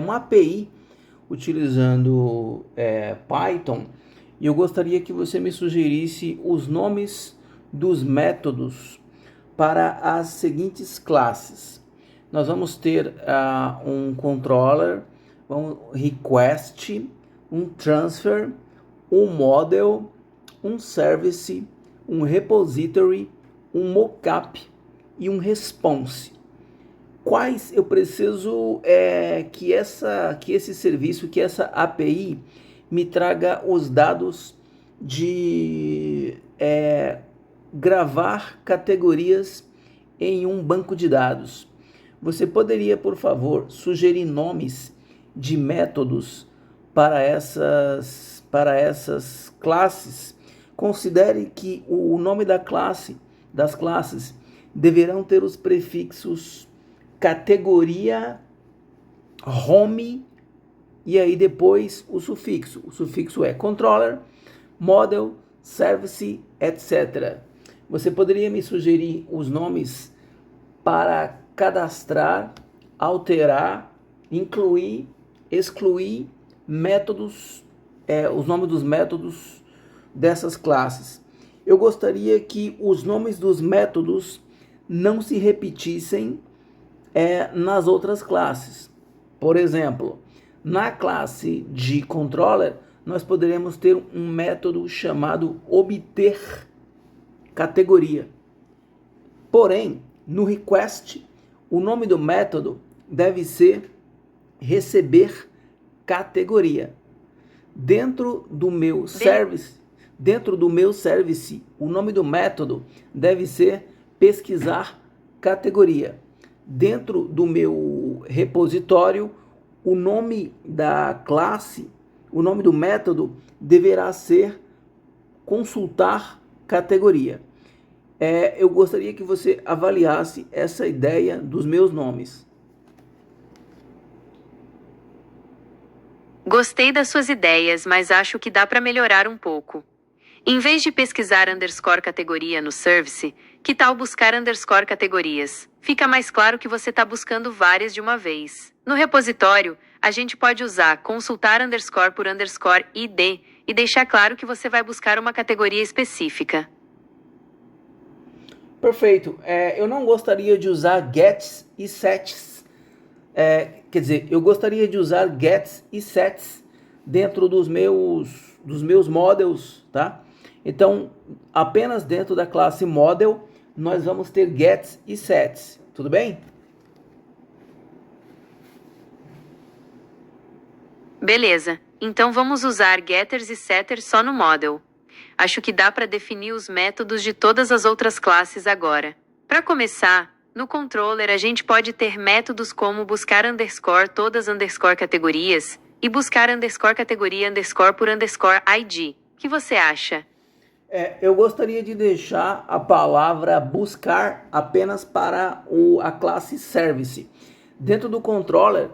uma API utilizando Python, e eu gostaria que você me sugerisse os nomes dos métodos para as seguintes classes. Nós vamos ter um controller, um request, um transfer, um model, um service, um repository, um mockup e um response. Quais eu preciso que esse serviço, que essa API me traga os dados de gravar categorias em um banco de dados. Você poderia, por favor, sugerir nomes de métodos para essas classes? Considere que o nome das classes deverão ter os prefixos categoria, home e aí depois o sufixo. O sufixo é controller, model, service, etc. Você poderia me sugerir os nomes para cadastrar, alterar, incluir, excluir métodos, os nomes dos métodos dessas classes? Eu gostaria que os nomes dos métodos não se repetissem nas outras classes. Por exemplo, na classe de controller, nós poderemos ter um método chamado obter categoria. Porém, no request, o nome do método deve ser receber categoria. Dentro do meu service, o nome do método deve ser pesquisar categoria. Dentro do meu repositório, o nome da classe, o nome do método deverá ser consultar categoria. Eu gostaria que você avaliasse essa ideia dos meus nomes. Gostei das suas ideias, mas acho que dá para melhorar um pouco. Em vez de pesquisar underscore categoria no service, que tal buscar underscore categorias? Fica mais claro que você está buscando várias de uma vez. No repositório, a gente pode usar consultar underscore por underscore id e deixar claro que você vai buscar uma categoria específica. Perfeito. Eu não gostaria de usar gets e sets. Quer dizer, eu gostaria de usar gets e sets dentro dos meus models, tá? Então, apenas dentro da classe model, nós vamos ter gets e sets. Tudo bem? Beleza, então vamos usar getters e setters só no model. Acho que dá para definir os métodos de todas as outras classes agora. Para começar, no controller a gente pode ter métodos como buscar underscore todas underscore categorias e buscar underscore categoria underscore por underscore id. O que você acha? Eu gostaria de deixar a palavra buscar apenas para a classe service. Dentro do controller,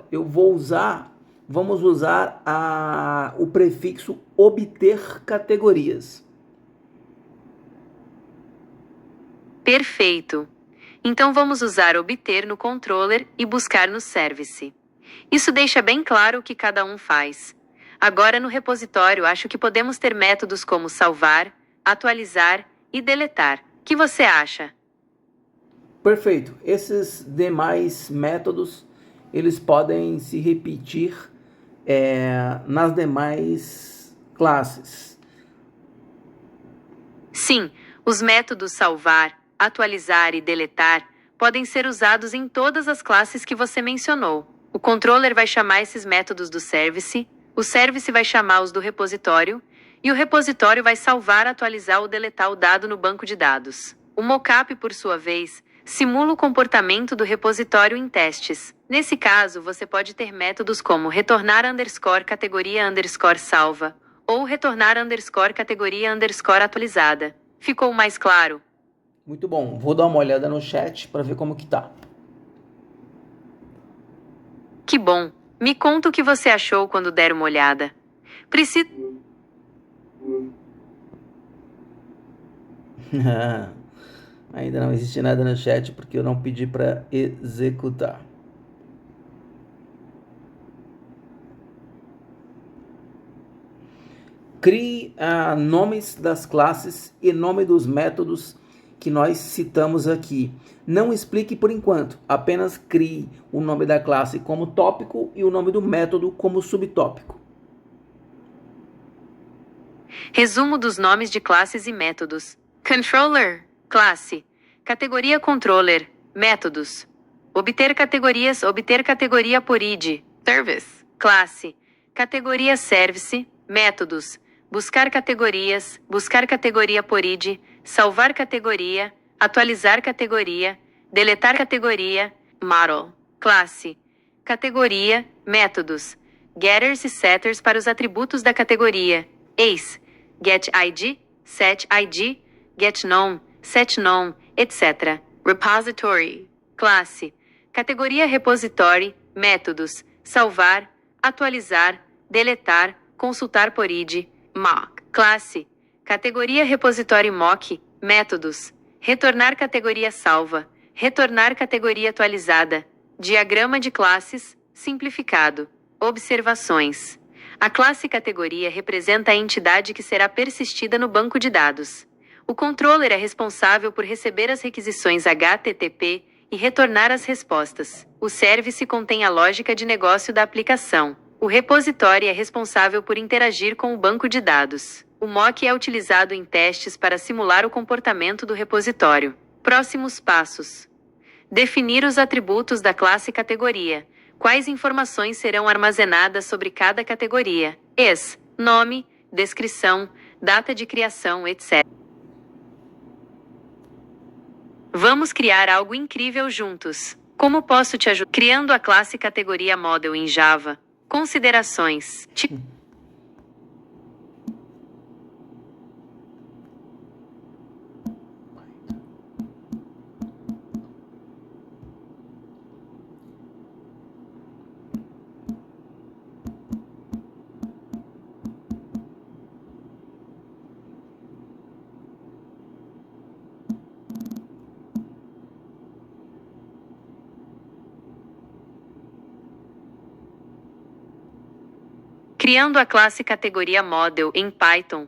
vamos usar o prefixo obter categorias. Perfeito. Então vamos usar obter no controller e buscar no service. Isso deixa bem claro o que cada um faz. Agora no repositório acho que podemos ter métodos como salvar, atualizar e deletar. O que você acha? Perfeito. Esses demais métodos, eles podem se repetir nas demais classes. Sim, os métodos salvar, atualizar e deletar podem ser usados em todas as classes que você mencionou. O controller vai chamar esses métodos do service, o service vai chamar os do repositório, e o repositório vai salvar, atualizar ou deletar o dado no banco de dados. O mockup, por sua vez, simula o comportamento do repositório em testes. Nesse caso, você pode ter métodos como retornar underscore categoria underscore salva, ou retornar underscore categoria underscore atualizada. Ficou mais claro? Muito bom. Vou dar uma olhada no chat para ver como que tá. Que bom! Me conta o que você achou quando der uma olhada. Ainda não existe nada no chat porque eu não pedi para executar. Crie nomes das classes e nome dos métodos que nós citamos aqui. Não explique por enquanto, apenas crie o nome da classe como tópico e o nome do método como subtópico. Resumo dos nomes de classes e métodos. Controller, classe. Categoria Controller, métodos. Obter categorias, obter categoria por id, service, classe. Categoria Service, métodos. Buscar categorias, buscar categoria por id, salvar categoria, atualizar categoria, deletar categoria, model, classe. Categoria, métodos. Getters e setters para os atributos da categoria. Ace, getID, setID, getNown, setNown, etc. Repository, classe. Categoria Repository, métodos. Salvar, atualizar, deletar, consultar por id, mock, classe. Categoria Repository Mock, métodos. Retornar categoria salva, retornar categoria atualizada. Diagrama de classes, simplificado. Observações. A classe categoria representa a entidade que será persistida no banco de dados. O controller é responsável por receber as requisições HTTP e retornar as respostas. O service contém a lógica de negócio da aplicação. O repositório é responsável por interagir com o banco de dados. O mock é utilizado em testes para simular o comportamento do repositório. Próximos passos. Definir os atributos da classe categoria. Quais informações serão armazenadas sobre cada categoria? Nome, descrição, data de criação, etc. Vamos criar algo incrível juntos. Como posso te ajudar? Criando a classe categoria Model em Java. Considerações. Criando a classe categoria Model em Python.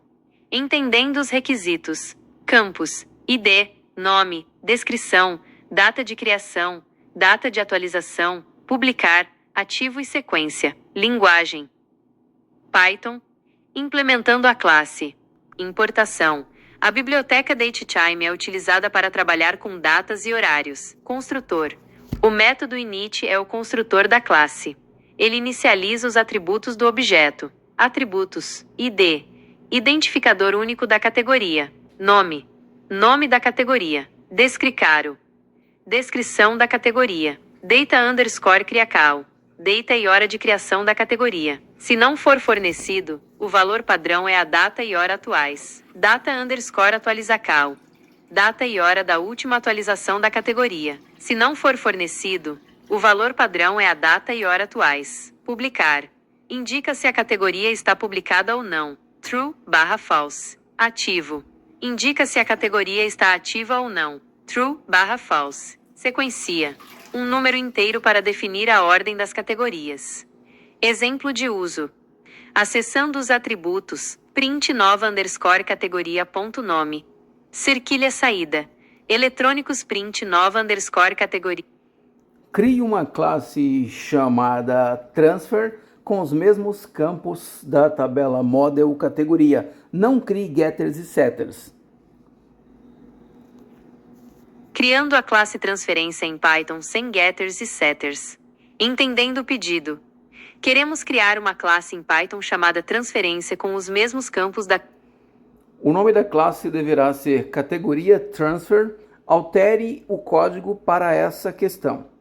Entendendo os requisitos. Campos, ID, nome, descrição, data de criação, data de atualização, publicar, ativo e sequência. Linguagem. Python. Implementando a classe. Importação. A biblioteca DateTime é utilizada para trabalhar com datas e horários. Construtor. O método init é o construtor da classe. Ele inicializa os atributos do objeto. Atributos. ID. Identificador único da categoria. Nome. Nome da categoria. Descricaro. Descrição da categoria. Data_criacal. Data e hora de criação da categoria. Se não for fornecido, o valor padrão é a data e hora atuais. Data_atualizacal. Data e hora da última atualização da categoria. Se não for fornecido, o valor padrão é a data e hora atuais. Publicar. Indica se a categoria está publicada ou não. True/false. Ativo. Indica se a categoria está ativa ou não. True/false. Sequencia. Um número inteiro para definir a ordem das categorias. Exemplo de uso. Acessando os atributos, print nova_categoria.nome. Cerquilha saída. Eletrônicos print nova_categoria. Crie uma classe chamada Transfer com os mesmos campos da tabela Model categoria. Não crie getters e setters. Criando a classe transferência em Python sem getters e setters. Entendendo o pedido. Queremos criar uma classe em Python chamada transferência com os mesmos campos da... O nome da classe deverá ser categoria Transfer. Altere o código para essa questão.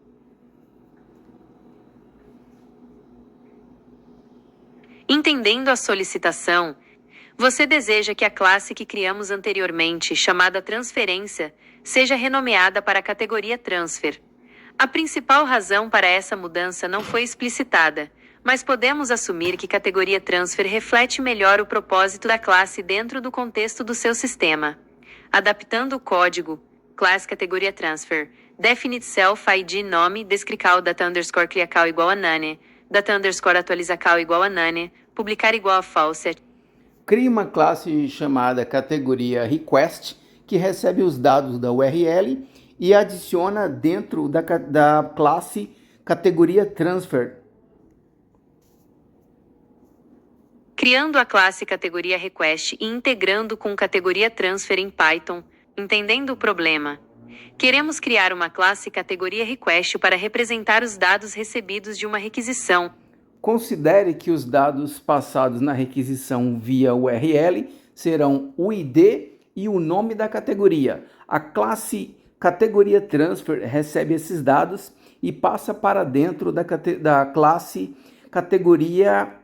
Entendendo a solicitação, você deseja que a classe que criamos anteriormente, chamada transferência, seja renomeada para a categoria Transfer. A principal razão para essa mudança não foi explicitada, mas podemos assumir que categoria Transfer reflete melhor o propósito da classe dentro do contexto do seu sistema. Adaptando o código, class categoria Transfer, definite self id nome descrical data_criacal igual a none, data_atualizacal igual a none, publicar igual a false. crie uma classe chamada categoria request, que recebe os dados da URL e adiciona dentro da classe categoria transfer. Criando a classe categoria request e integrando com categoria transfer em Python, entendendo o problema. Queremos criar uma classe categoria request para representar os dados recebidos de uma requisição. Considere que os dados passados na requisição via URL serão o ID e o nome da categoria. A classe categoria transfer recebe esses dados e passa para dentro da classe categoria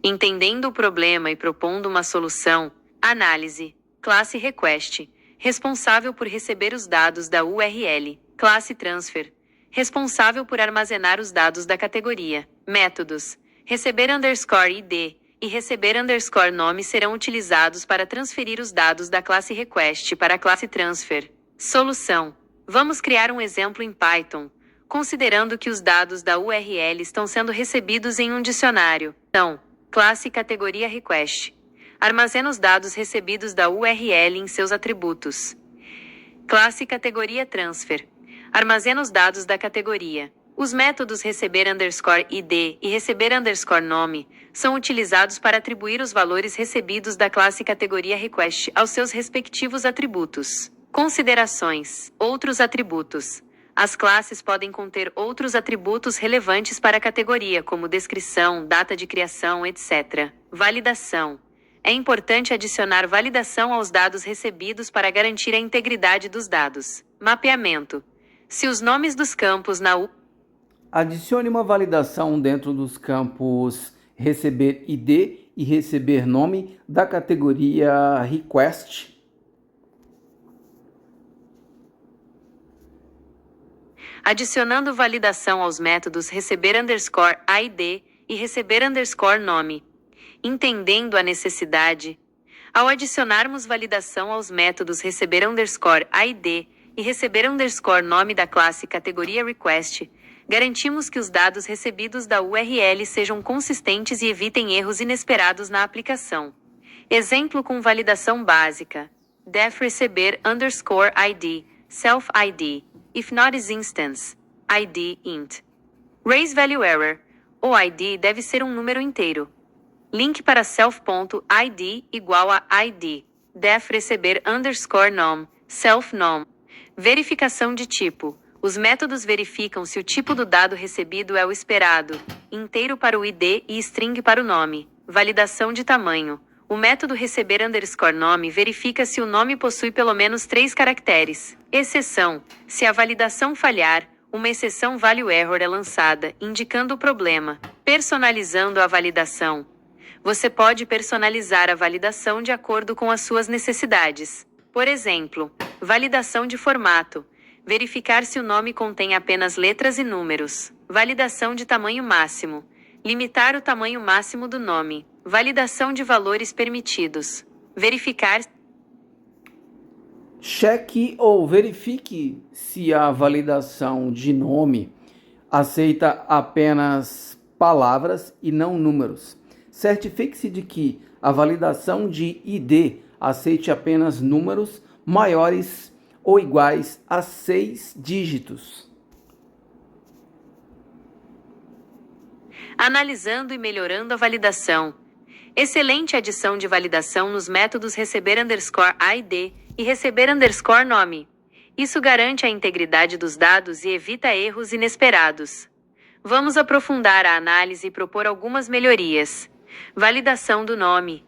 Entendendo o problema e propondo uma solução. Análise. Classe request. Responsável por receber os dados da URL. Classe transfer. Responsável por armazenar os dados da categoria. Métodos. Receber _id e receber _nome serão utilizados para transferir os dados da classe request para a classe transfer. Solução. Vamos criar um exemplo em Python, considerando que os dados da URL estão sendo recebidos em um dicionário. Então, classe categoria request. Armazena os dados recebidos da URL em seus atributos. Classe categoria transfer. Armazena os dados da categoria. Os métodos receber _id e receber _nome são utilizados para atribuir os valores recebidos da classe categoria request aos seus respectivos atributos. Considerações. Outros atributos. As classes podem conter outros atributos relevantes para a categoria, como descrição, data de criação, etc. Validação. É importante adicionar validação aos dados recebidos para garantir a integridade dos dados. Mapeamento. Se os nomes dos campos na Adicione uma validação dentro dos campos receber ID e receber nome da categoria request. Adicionando validação aos métodos receber _id e receber _nome. Entendendo a necessidade. Ao adicionarmos validação aos métodos receber _id e receber _nome da classe categoria request, garantimos que os dados recebidos da URL sejam consistentes e evitem erros inesperados na aplicação. Exemplo com validação básica. Def receber _id, self ID. If not is instance, id int. Raise value error. O id deve ser um número inteiro. Link para self.id igual a id. Def receber _nom, self nom. Verificação de tipo. Os métodos verificam se o tipo do dado recebido é o esperado, inteiro para o id e string para o nome. Validação de tamanho. O método receber _nome verifica se o nome possui pelo menos 3 caracteres. Exceção. Se a validação falhar, uma exceção value error é lançada, indicando o problema. Personalizando a validação. Você pode personalizar a validação de acordo com as suas necessidades. Por exemplo, validação de formato. Verificar se o nome contém apenas letras e números. Validação de tamanho máximo. Limitar o tamanho máximo do nome. Validação de valores permitidos. Verificar. Cheque ou verifique se a validação de nome aceita apenas palavras e não números. Certifique-se de que a validação de ID aceite apenas números maiores ou iguais a 6 dígitos. Analisando e melhorando a validação. Excelente adição de validação nos métodos receber _id e receber _nome. Isso garante a integridade dos dados e evita erros inesperados. Vamos aprofundar a análise e propor algumas melhorias. Validação do nome.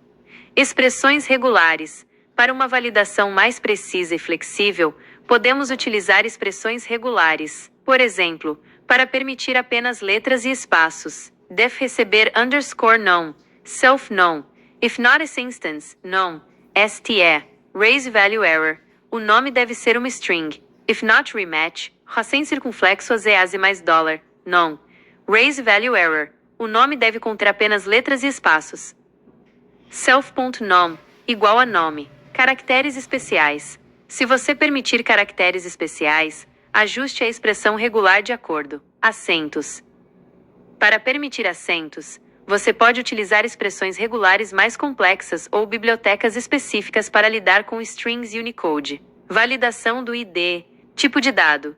Expressões regulares. Para uma validação mais precisa e flexível, podemos utilizar expressões regulares. Por exemplo, para permitir apenas letras e espaços. Def receber _nom. Self-nom. If not is instance, nom. STE. Raise value error. O nome deve ser uma string. If not rematch, sem circunflexo a zease mais $, nom. Raise value error. O nome deve conter apenas letras e espaços. Self.nom. Igual a nome. Caracteres especiais. Se você permitir caracteres especiais, Ajuste a expressão regular de acordo. Acentos. Para permitir acentos, você pode utilizar expressões regulares mais complexas ou bibliotecas específicas para lidar com strings Unicode. Validação do ID. Tipo de dado.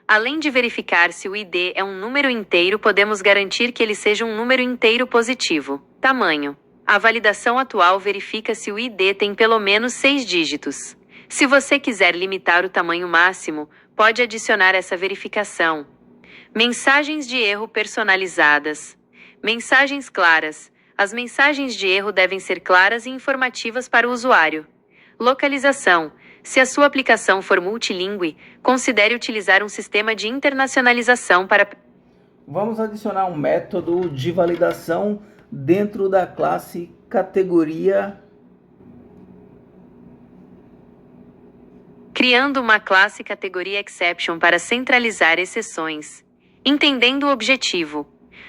Além de verificar se o ID é um número inteiro, podemos garantir que ele seja um número inteiro positivo. Tamanho. A validação atual verifica se o ID tem pelo menos 6 dígitos. Se você quiser limitar o tamanho máximo, pode adicionar essa verificação. Mensagens de erro personalizadas. Mensagens claras. As mensagens de erro devem ser claras e informativas para o usuário. Localização. Se a sua aplicação for multilingüe, considere utilizar um sistema de internacionalização para... Vamos adicionar um método de validação dentro da classe categoria. Criando uma classe categoria exception para centralizar exceções. Entendendo o objetivo.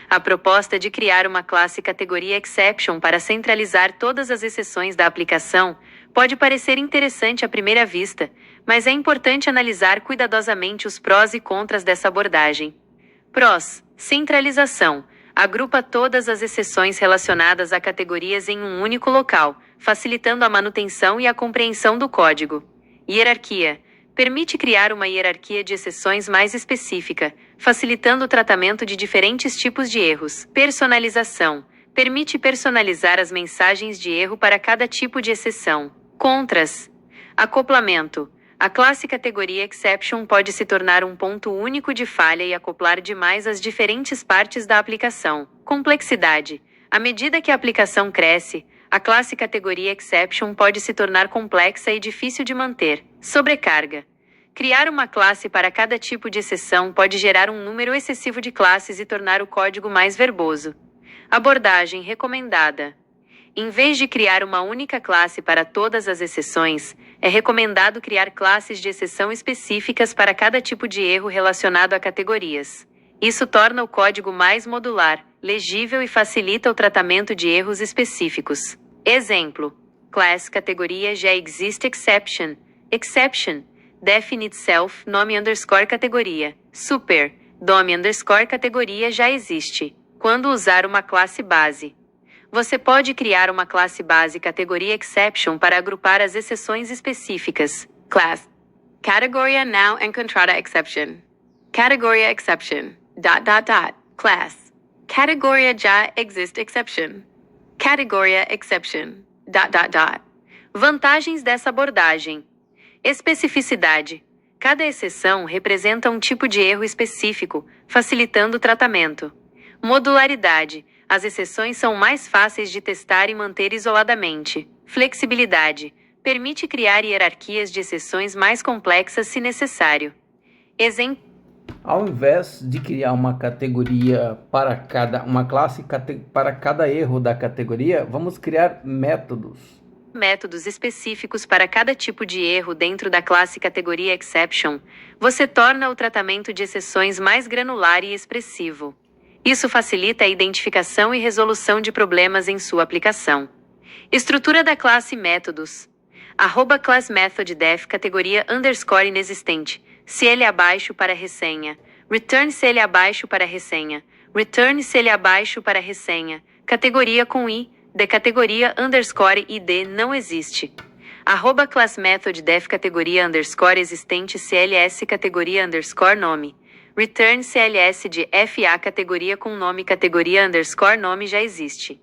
A proposta de criar uma classe categoria exception para centralizar todas as exceções da aplicação pode parecer interessante à primeira vista, mas é importante analisar cuidadosamente os prós e contras dessa abordagem. Prós. Centralização. Agrupa todas as exceções relacionadas a categorias em um único local, facilitando a manutenção e a compreensão do código. Hierarquia. Permite criar uma hierarquia de exceções mais específica, facilitando o tratamento de diferentes tipos de erros. Personalização. Permite personalizar as mensagens de erro para cada tipo de exceção. Contras. Acoplamento. A classe categoria exception pode se tornar um ponto único de falha e acoplar demais as diferentes partes da aplicação. Complexidade. À medida que a aplicação cresce, a classe categoria exception pode se tornar complexa e difícil de manter. Sobrecarga. Criar uma classe para cada tipo de exceção pode gerar um número excessivo de classes e tornar o código mais verboso. Abordagem recomendada. Em vez de criar uma única classe para todas as exceções, é recomendado criar classes de exceção específicas para cada tipo de erro relacionado a categorias. Isso torna o código mais modular, legível e facilita o tratamento de erros específicos. Exemplo: class categoria já existe exception. Exception. Define itself, nome underscore categoria. Super. Nome underscore categoria já existe. Quando usar uma classe base. Você pode criar uma classe base categoria exception para agrupar as exceções específicas. Class. Categoria now encontrada exception. Categoria exception. Class. Categoria já existe exception. Categoria exception. Vantagens dessa abordagem. Especificidade. Cada exceção representa um tipo de erro específico, facilitando o tratamento. Modularidade. As exceções são mais fáceis de testar e manter isoladamente. Flexibilidade. Permite criar hierarquias de exceções mais complexas se necessário. Ao invés de criar uma categoria para uma classe para cada erro da categoria, vamos criar métodos específicos para cada tipo de erro dentro da classe categoria exception. Você torna o tratamento de exceções mais granular e expressivo. Isso facilita a identificação e resolução de problemas em sua aplicação. Estrutura da classe métodos. @class method def categoria underscore inexistente. CL abaixo para ressenha. Return CL abaixo para ressenha. Return CL abaixo para ressenha. Categoria com I. De categoria underscore ID não existe. @class method def categoria underscore existente CLS categoria underscore nome. Return CLS de FA categoria com nome categoria underscore nome já existe.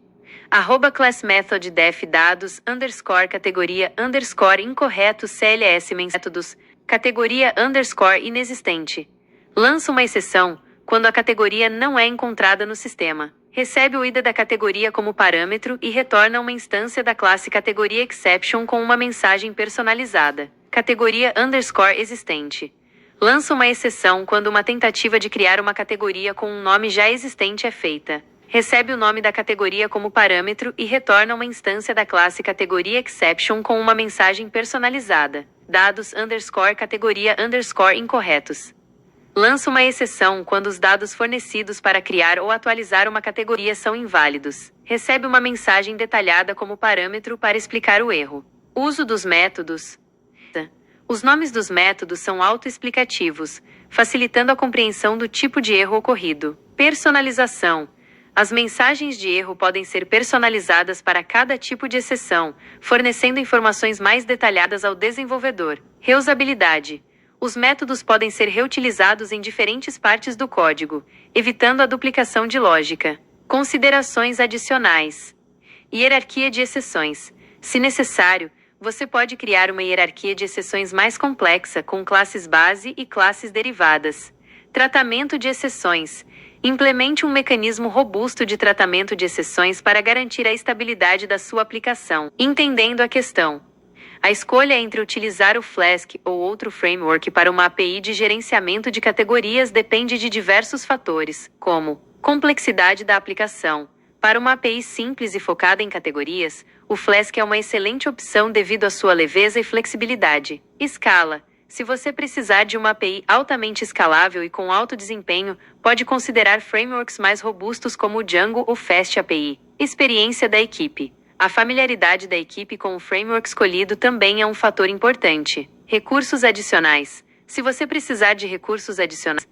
@class method def dados underscore categoria underscore incorreto CLS métodos categoria underscore inexistente. Lança uma exceção quando a categoria não é encontrada no sistema. Recebe o ID da categoria como parâmetro e retorna uma instância da classe categoria exception com uma mensagem personalizada. Categoria underscore existente. Lança uma exceção quando uma tentativa de criar uma categoria com um nome já existente é feita. Recebe o nome da categoria como parâmetro e retorna uma instância da classe categoria exception com uma mensagem personalizada. Dados underscore categoria underscore incorretos. Lança uma exceção quando os dados fornecidos para criar ou atualizar uma categoria são inválidos. Recebe uma mensagem detalhada como parâmetro para explicar o erro. Uso dos métodos. Os nomes dos métodos são autoexplicativos, facilitando a compreensão do tipo de erro ocorrido. Personalização. As mensagens de erro podem ser personalizadas para cada tipo de exceção, fornecendo informações mais detalhadas ao desenvolvedor. Reusabilidade. Os métodos podem ser reutilizados em diferentes partes do código, evitando a duplicação de lógica. Considerações adicionais. Hierarquia de exceções. Se necessário, você pode criar uma hierarquia de exceções mais complexa com classes base e classes derivadas. Tratamento de exceções. Implemente um mecanismo robusto de tratamento de exceções para garantir a estabilidade da sua aplicação. Entendendo a questão. A escolha entre utilizar o Flask ou outro framework para uma API de gerenciamento de categorias depende de diversos fatores, como complexidade da aplicação. Para uma API simples e focada em categorias, o Flask é uma excelente opção devido à sua leveza e flexibilidade. Escala. Se você precisar de uma API altamente escalável e com alto desempenho, pode considerar frameworks mais robustos como o Django ou Fast API. Experiência da equipe. A familiaridade da equipe com o framework escolhido também é um fator importante. Recursos adicionais. Se você precisar de recursos adicionais,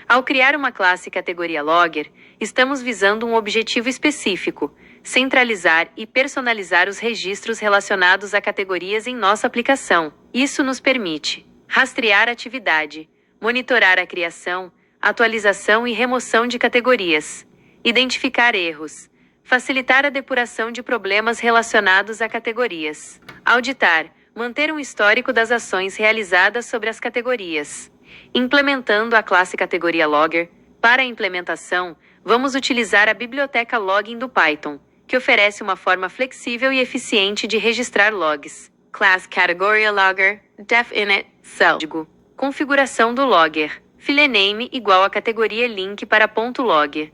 ao criar uma classe categoria Logger, estamos visando um objetivo específico: centralizar e personalizar os registros relacionados a categorias em nossa aplicação. Isso nos permite rastrear a atividade, monitorar a criação, atualização e remoção de categorias, identificar erros, facilitar a depuração de problemas relacionados a categorias, auditar, manter um histórico das ações realizadas sobre as categorias. Implementando a classe categoria Logger. Para a implementação, vamos utilizar a biblioteca Logging do Python, que oferece uma forma flexível e eficiente de registrar logs. Class Categoria Logger, def init, código. Configuração do Logger. Filename igual a categoria link para .log.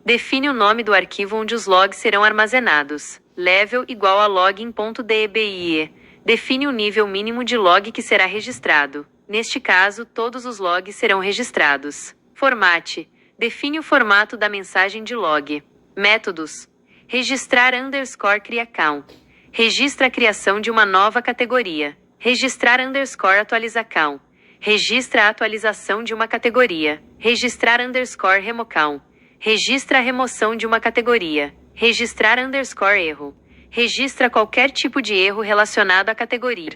Define o nome do arquivo onde os logs serão armazenados. Level igual a login.debie. Define o nível mínimo de log que será registrado. Neste caso, todos os logs serão registrados. Formate. Define o formato da mensagem de log. Métodos. Registrar _creaCount. Registra a criação de uma nova categoria. Registrar _atualizaCount. Registra a atualização de uma categoria. Registrar _remocount. Registra a remoção de uma categoria. Registrar _erro. Registra qualquer tipo de erro relacionado à categoria.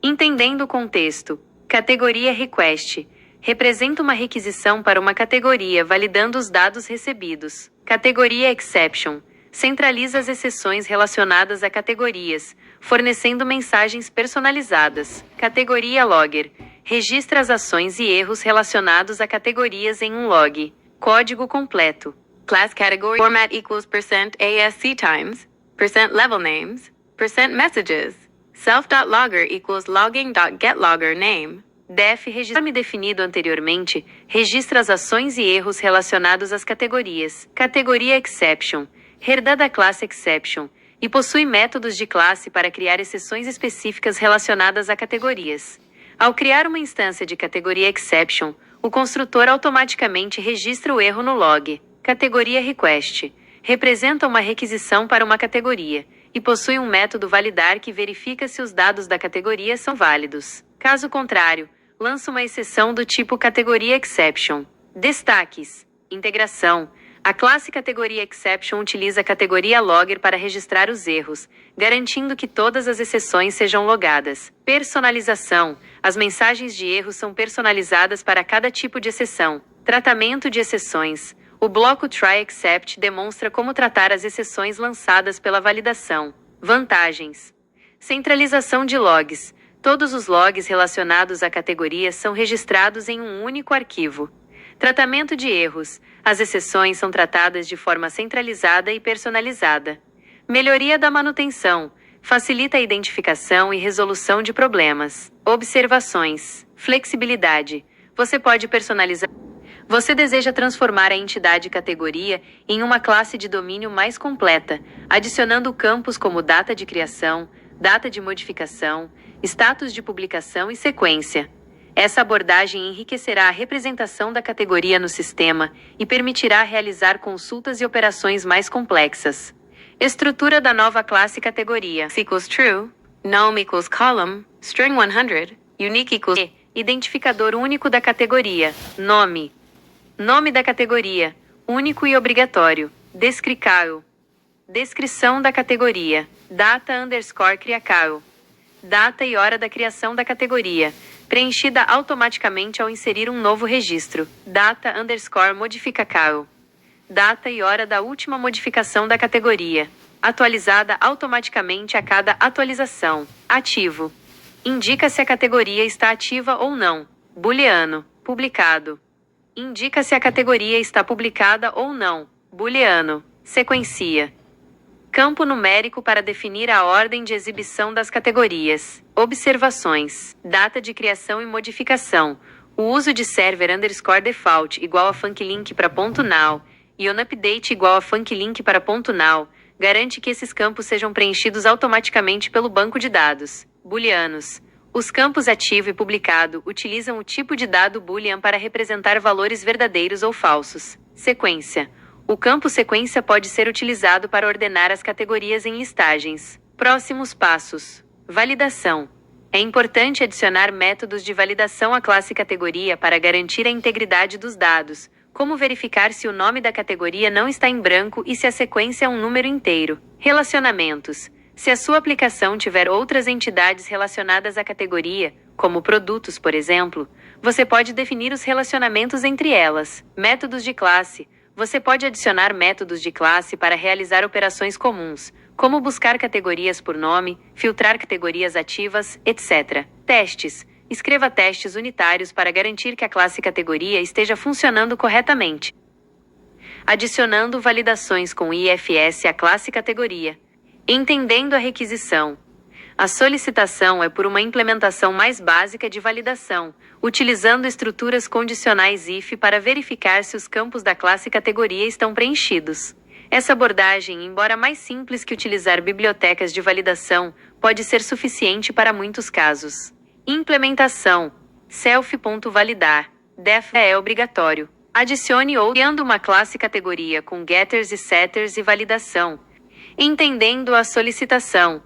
Entendendo o contexto. Categoria request. Representa uma requisição para uma categoria validando os dados recebidos. Categoria exception. Centraliza as exceções relacionadas a categorias, fornecendo mensagens personalizadas. Categoria logger. Registra as ações e erros relacionados a categorias em um log. Código completo. Class category format equals %ASC times, %level names, %messages. Self.logger equals logging.getLogger name. Def registra definido anteriormente, registra as ações e erros relacionados às categorias. Categoria exception. Herdada da classe exception, e possui métodos de classe para criar exceções específicas relacionadas a categorias. Ao criar uma instância de categoria exception, o construtor automaticamente registra o erro no log. Categoria request. Representa uma requisição para uma categoria, e possui um método validar que verifica se os dados da categoria são válidos. Caso contrário, lança uma exceção do tipo categoria exception. Destaques. Integração. A classe categoria exception utiliza a categoria logger para registrar os erros, garantindo que todas as exceções sejam logadas. Personalização. As mensagens de erro são personalizadas para cada tipo de exceção. Tratamento de exceções. O bloco try_except demonstra como tratar as exceções lançadas pela validação. Vantagens. Centralização de logs. Todos os logs relacionados à categoria são registrados em um único arquivo. Tratamento de erros. As exceções são tratadas de forma centralizada e personalizada. Melhoria da manutenção. Facilita a identificação e resolução de problemas. Observações. Flexibilidade. Você pode personalizar. Você deseja transformar a entidade categoria em uma classe de domínio mais completa, adicionando campos como data de criação, data de modificação, status de publicação e sequência. Essa abordagem enriquecerá a representação da categoria no sistema e permitirá realizar consultas e operações mais complexas. Estrutura da nova classe categoria. Equals true, nome equals column, string 100, Unique equals E, identificador único da categoria. Nome. Nome da categoria. Único e obrigatório. Descricável. Descrição da categoria. Data _ criacável. Data e hora da criação da categoria. Preenchida automaticamente ao inserir um novo registro. Data _ modificável. Data e hora da última modificação da categoria. Atualizada automaticamente a cada atualização. Ativo. Indica se a categoria está ativa ou não. Booleano. Publicado. Indica se a categoria está publicada ou não. Booleano. Sequencia. Campo numérico para definir a ordem de exibição das categorias. Observações. Data de criação e modificação. O uso de server _default igual a funklink para .now e onUpdate igual a funklink para .now garante que esses campos sejam preenchidos automaticamente pelo banco de dados. Booleanos. Os campos ativo e publicado utilizam o tipo de dado boolean para representar valores verdadeiros ou falsos. Sequência. O campo sequência pode ser utilizado para ordenar as categorias em listagens. Próximos passos. Validação. É importante adicionar métodos de validação à classe categoria para garantir a integridade dos dados, como verificar se o nome da categoria não está em branco e se a sequência é um número inteiro. Relacionamentos. Se a sua aplicação tiver outras entidades relacionadas à categoria, como produtos, por exemplo, você pode definir os relacionamentos entre elas. Métodos de classe. Você pode adicionar métodos de classe para realizar operações comuns, como buscar categorias por nome, filtrar categorias ativas, etc. Testes. Escreva testes unitários para garantir que a classe categoria esteja funcionando corretamente. Adicionando validações com IFS à classe categoria. Entendendo a requisição. A solicitação é por uma implementação mais básica de validação, utilizando estruturas condicionais if para verificar se os campos da classe categoria estão preenchidos. Essa abordagem, embora mais simples que utilizar bibliotecas de validação, pode ser suficiente para muitos casos. Implementação. Self.validar. Def é obrigatório. Adicione ou criando uma classe categoria com getters e setters e validação. Entendendo a solicitação.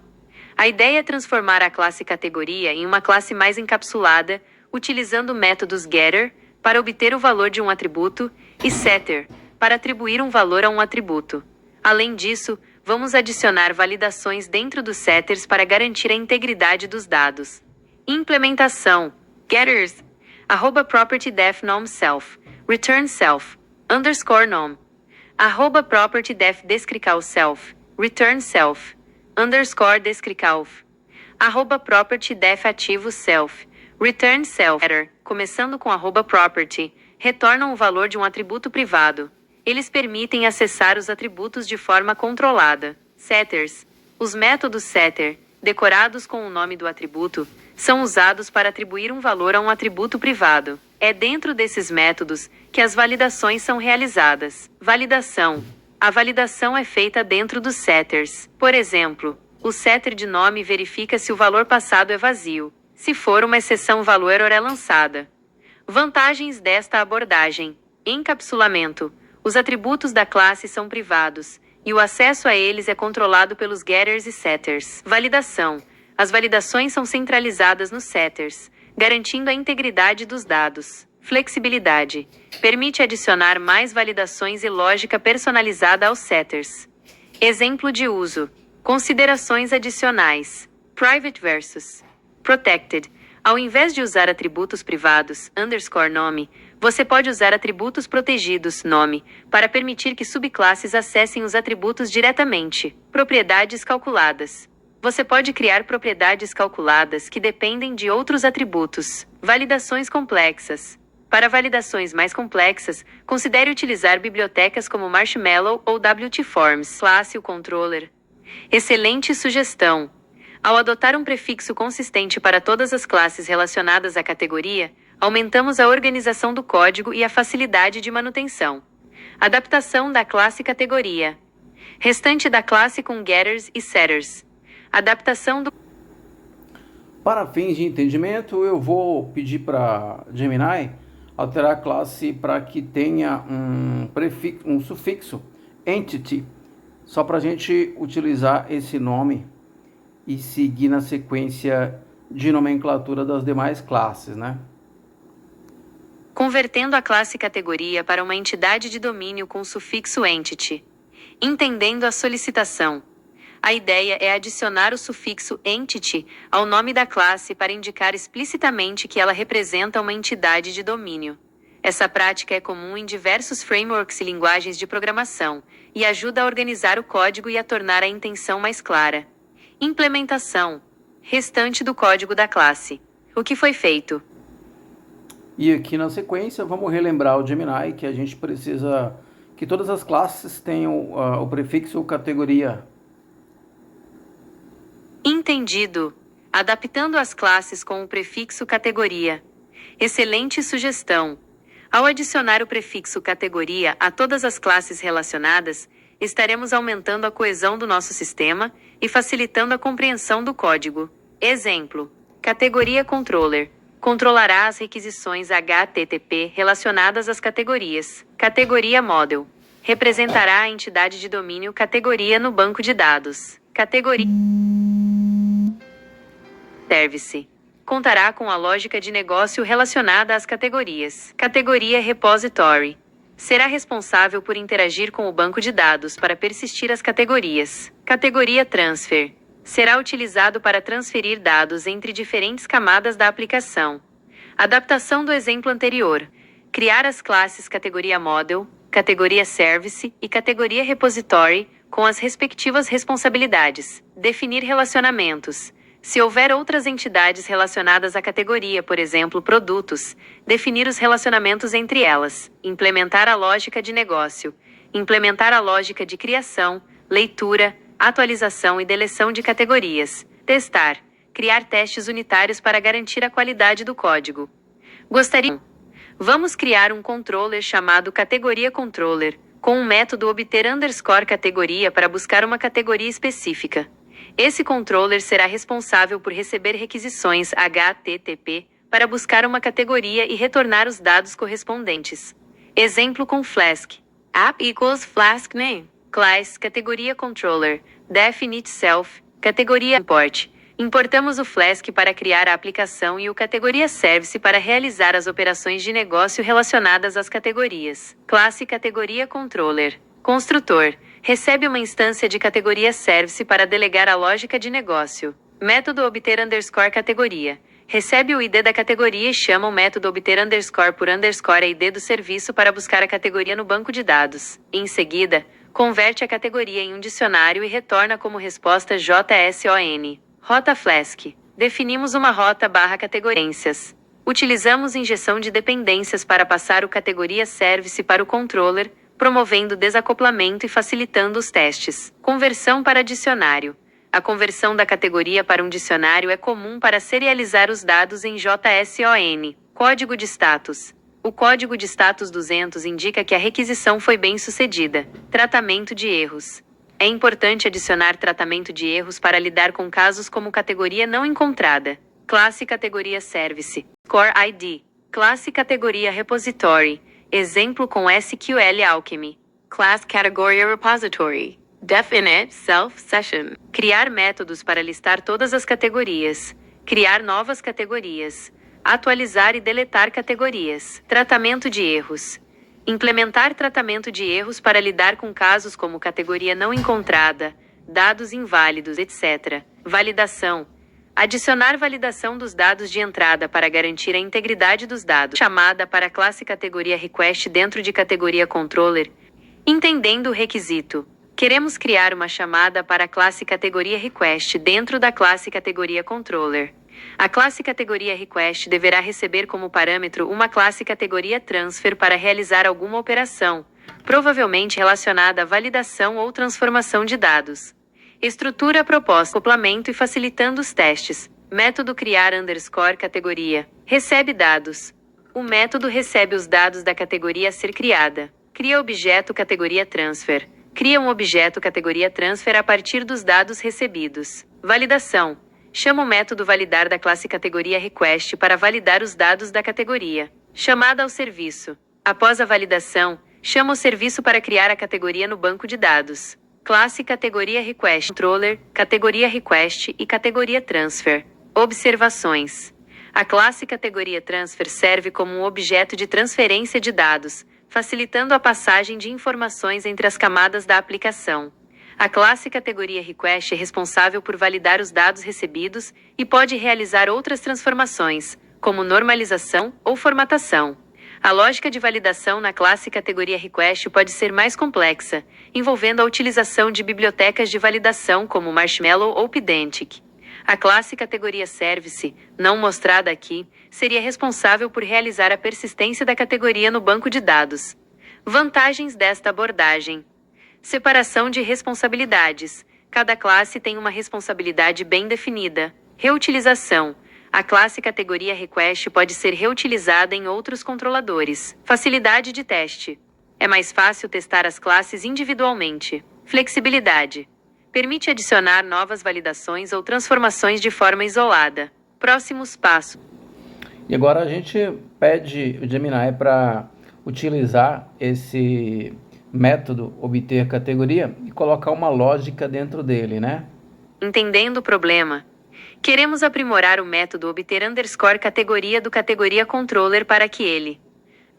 A ideia é transformar a classe categoria em uma classe mais encapsulada, utilizando métodos getter para obter o valor de um atributo e setter para atribuir um valor a um atributo. Além disso, vamos adicionar validações dentro dos setters para garantir a integridade dos dados. Implementação. Getters. @property_def nom self. Return self. _nom. @property_def descrical self. Return self. _descrical. @property_def ativo self. Return self. Começando com @property, retornam o valor de um atributo privado. Eles permitem acessar os atributos de forma controlada. Setters. Os métodos setter, decorados com o nome do atributo, são usados para atribuir um valor a um atributo privado. É dentro desses métodos que as validações são realizadas. Validação. A validação é feita dentro dos setters. Por exemplo, o setter de nome verifica se o valor passado é vazio. Se for uma exceção, valor é lançada. Vantagens desta abordagem. Encapsulamento. Os atributos da classe são privados, e o acesso a eles é controlado pelos getters e setters. Validação. As validações são centralizadas nos setters, garantindo a integridade dos dados. Flexibilidade. Permite adicionar mais validações e lógica personalizada aos setters. Exemplo de uso. Considerações adicionais. Private versus Protected. Ao invés de usar atributos privados, _nome, você pode usar atributos protegidos, nome, para permitir que subclasses acessem os atributos diretamente. Propriedades calculadas. Você pode criar propriedades calculadas que dependem de outros atributos. Validações complexas. Para validações mais complexas, considere utilizar bibliotecas como Marshmallow ou WT-Forms. Classe o controller. Excelente sugestão! Ao adotar um prefixo consistente para todas as classes relacionadas à categoria, aumentamos a organização do código e a facilidade de manutenção. Adaptação da classe categoria. Restante da classe com getters e setters. Adaptação do... Para fins de entendimento, eu vou pedir para Gemini alterar a classe para que tenha um prefixo, um sufixo entity, só para a gente utilizar esse nome e seguir na sequência de nomenclatura das demais classes, né? Convertendo a classe categoria para uma entidade de domínio com o sufixo entity. Entendendo a solicitação. A ideia é adicionar o sufixo entity ao nome da classe para indicar explicitamente que ela representa uma entidade de domínio. Essa prática é comum em diversos frameworks e linguagens de programação, e ajuda a organizar o código e a tornar a intenção mais clara. Implementação. Restante do código da classe. O que foi feito? E aqui na sequência, vamos relembrar o Gemini, que a gente precisa que todas as classes tenham o prefixo categoria. Entendido. Adaptando as classes com o prefixo categoria. Excelente sugestão. Ao adicionar o prefixo categoria a todas as classes relacionadas, estaremos aumentando a coesão do nosso sistema e facilitando a compreensão do código. Exemplo: categoria controller. Controlará as requisições HTTP relacionadas às categorias. Categoria model. Representará a entidade de domínio categoria no banco de dados. Categoria service. Contará com a lógica de negócio relacionada às categorias. Categoria repository. Será responsável por interagir com o banco de dados para persistir as categorias. Categoria transfer. Será utilizado para transferir dados entre diferentes camadas da aplicação. Adaptação do exemplo anterior. Criar as classes categoria model, categoria service e categoria repository com as respectivas responsabilidades. Definir relacionamentos. Se houver outras entidades relacionadas à categoria, por exemplo, produtos, definir os relacionamentos entre elas. Implementar a lógica de negócio. Implementar a lógica de criação, leitura, atualização e deleção de categorias. Testar. Criar testes unitários para garantir a qualidade do código. Gostaria. Vamos criar um controller chamado categoria controller, com um método obter _ categoria para buscar uma categoria específica. Esse controller será responsável por receber requisições HTTP para buscar uma categoria e retornar os dados correspondentes. Exemplo com Flask. App equals Flask name. Class categoria controller. Define itself. Categoria import. Importamos o Flask para criar a aplicação e o categoria service para realizar as operações de negócio relacionadas às categorias. Classe categoria controller. Construtor. Recebe uma instância de categoria service para delegar a lógica de negócio. Método obter _ categoria. Recebe o ID da categoria e chama o método obter _ por _ ID do serviço para buscar a categoria no banco de dados. Em seguida, converte a categoria em um dicionário e retorna como resposta JSON. Rota Flask. Definimos uma rota / categorias. Utilizamos injeção de dependências para passar o categoria service para o controller, promovendo desacoplamento e facilitando os testes. Conversão para dicionário. A conversão da categoria para um dicionário é comum para serializar os dados em JSON. Código de status. O código de status 200 indica que a requisição foi bem sucedida. Tratamento de erros. É importante adicionar tratamento de erros para lidar com casos como categoria não encontrada. Classe categoria service. Core ID. Classe categoria repository. Exemplo com SQL Alchemy. Class Category Repository. Definite Self Session. Criar métodos para listar todas as categorias. Criar novas categorias. Atualizar e deletar categorias. Tratamento de erros. Implementar tratamento de erros para lidar com casos como categoria não encontrada, dados inválidos, etc. Validação. Adicionar validação dos dados de entrada para garantir a integridade dos dados. Chamada para a classe categoria request dentro de categoria controller. Entendendo o requisito. Queremos criar uma chamada para a classe categoria request dentro da classe categoria controller. A classe categoria request deverá receber como parâmetro uma classe categoria transfer para realizar alguma operação, provavelmente relacionada à validação ou transformação de dados. Estrutura proposta, acoplamento e facilitando os testes. Método criar _ categoria. Recebe dados. O método recebe os dados da categoria a ser criada. Cria objeto categoria transfer. Cria um objeto categoria transfer a partir dos dados recebidos. Validação. Chama o método validar da classe categoria request para validar os dados da categoria. Chamada ao serviço. Após a validação, chama o serviço para criar a categoria no banco de dados. Classe categoria request controller, categoria request e categoria transfer. Observações. A classe categoria transfer serve como um objeto de transferência de dados, facilitando a passagem de informações entre as camadas da aplicação. A classe categoria request é responsável por validar os dados recebidos e pode realizar outras transformações, como normalização ou formatação. A lógica de validação na classe categoria request pode ser mais complexa, envolvendo a utilização de bibliotecas de validação como Marshmallow ou Pydantic. A classe categoria service, não mostrada aqui, seria responsável por realizar a persistência da categoria no banco de dados. Vantagens desta abordagem. Separação de responsabilidades. Cada classe tem uma responsabilidade bem definida. Reutilização. A classe categoria request pode ser reutilizada em outros controladores. Facilidade de teste. É mais fácil testar as classes individualmente. Flexibilidade. Permite adicionar novas validações ou transformações de forma isolada. Próximos passos. E agora a gente pede o Gemini para utilizar esse método obter categoria e colocar uma lógica dentro dele, né? Entendendo o problema. Queremos aprimorar o método obter underscore categoria do categoria controller para que ele,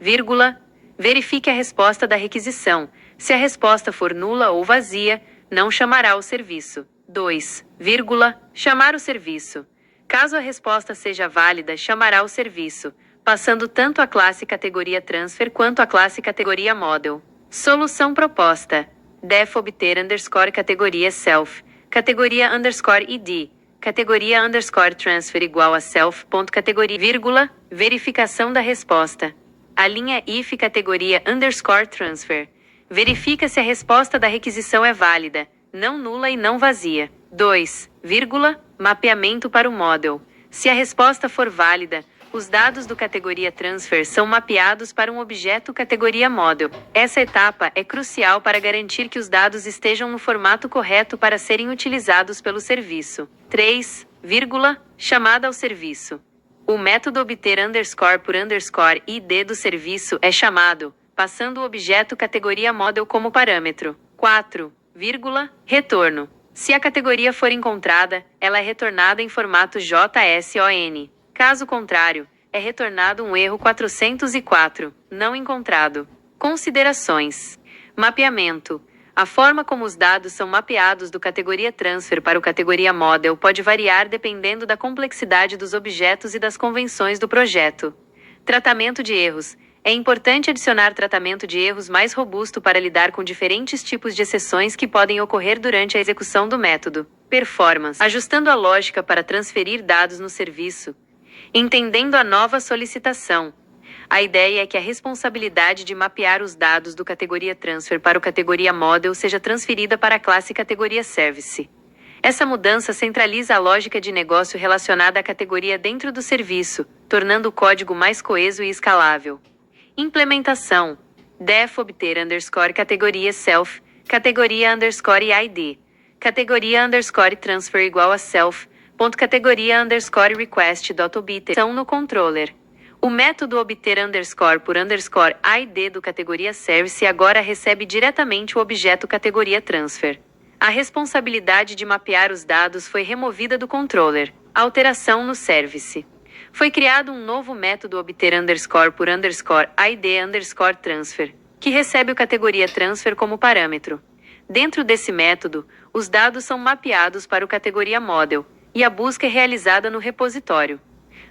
vírgula, verifique a resposta da requisição. Se a resposta for nula ou vazia, não chamará o serviço. 2, vírgula, chamar o serviço. Caso a resposta seja válida, chamará o serviço, passando tanto a classe categoria transfer quanto a classe categoria model. Solução proposta. Def obter underscore categoria self, categoria underscore id, categoria underscore transfer igual a self.categoria, vírgula, verificação da resposta. A linha if categoria underscore transfer. Verifica se a resposta da requisição é válida, não nula e não vazia. 2, vírgula, mapeamento para o model. Se a resposta for válida, os dados do categoria transfer são mapeados para um objeto categoria model. Essa etapa é crucial para garantir que os dados estejam no formato correto para serem utilizados pelo serviço. 3, vírgula, chamada ao serviço. O método obter underscore por underscore id do serviço é chamado, passando o objeto categoria model como parâmetro. 4, vírgula, retorno. Se a categoria for encontrada, ela é retornada em formato JSON. Caso contrário, é retornado um erro 404, não encontrado. Considerações. Mapeamento. A forma como os dados são mapeados do categoria transfer para o categoria model pode variar dependendo da complexidade dos objetos e das convenções do projeto. Tratamento de erros. É importante adicionar tratamento de erros mais robusto para lidar com diferentes tipos de exceções que podem ocorrer durante a execução do método. Performance. Ajustando a lógica para transferir dados no serviço. Entendendo a nova solicitação. A ideia é que a responsabilidade de mapear os dados do categoria transfer para o categoria model seja transferida para a classe categoria service. Essa mudança centraliza a lógica de negócio relacionada à categoria dentro do serviço, tornando o código mais coeso e escalável. Implementação. Def obter underscore categoria self, categoria underscore id, categoria underscore transfer igual a self, ponto categoria underscore request dot obter são no controller. O método obter underscore por underscore id do categoria service agora recebe diretamente o objeto categoria transfer. A responsabilidade de mapear os dados foi removida do controller. Alteração no service. Foi criado um novo método obter underscore por underscore id underscore transfer, que recebe o categoria transfer como parâmetro. Dentro desse método, os dados são mapeados para o categoria model, e a busca é realizada no repositório.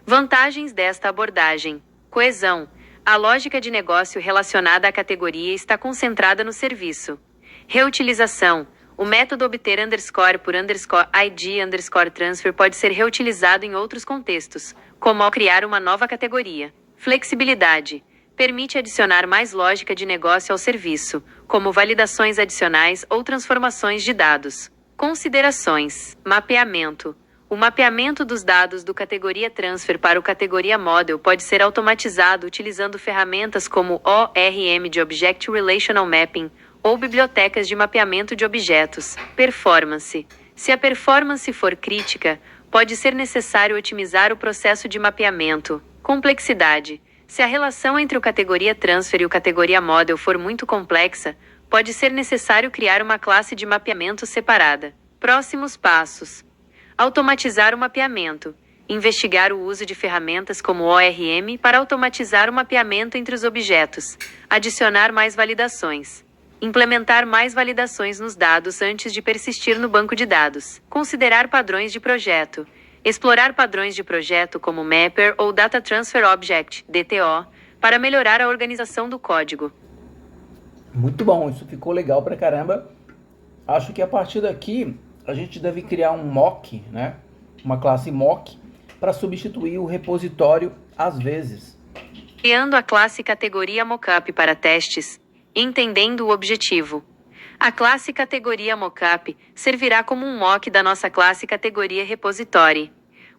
Vantagens desta abordagem. Coesão. A lógica de negócio relacionada à categoria está concentrada no serviço. Reutilização. O método obter underscore por underscore id underscore transfer pode ser reutilizado em outros contextos, como ao criar uma nova categoria. Flexibilidade. Permite adicionar mais lógica de negócio ao serviço, como validações adicionais ou transformações de dados. Considerações. Mapeamento. O mapeamento dos dados do categoria transfer para o categoria model pode ser automatizado utilizando ferramentas como ORM de Object Relational Mapping ou bibliotecas de mapeamento de objetos. Performance. Se a performance for crítica, pode ser necessário otimizar o processo de mapeamento. Complexidade. Se a relação entre o categoria transfer e o categoria model for muito complexa, pode ser necessário criar uma classe de mapeamento separada. Próximos passos. Automatizar o mapeamento. investigar o uso de ferramentas como ORM para automatizar o mapeamento entre os objetos, adicionar mais validações, implementar mais validações nos dados antes de persistir no banco de dados, considerar padrões de projeto, explorar padrões de projeto como Mapper ou Data Transfer Object, DTO, para melhorar a organização do código. Muito bom, isso ficou legal pra caramba. Acho que a partir daqui a gente deve criar um mock, né? Uma classe mock para substituir o repositório às vezes. Criando a classe categoria mockup para testes, entendendo o objetivo. A classe categoria mockup servirá como um mock da nossa classe categoria repository.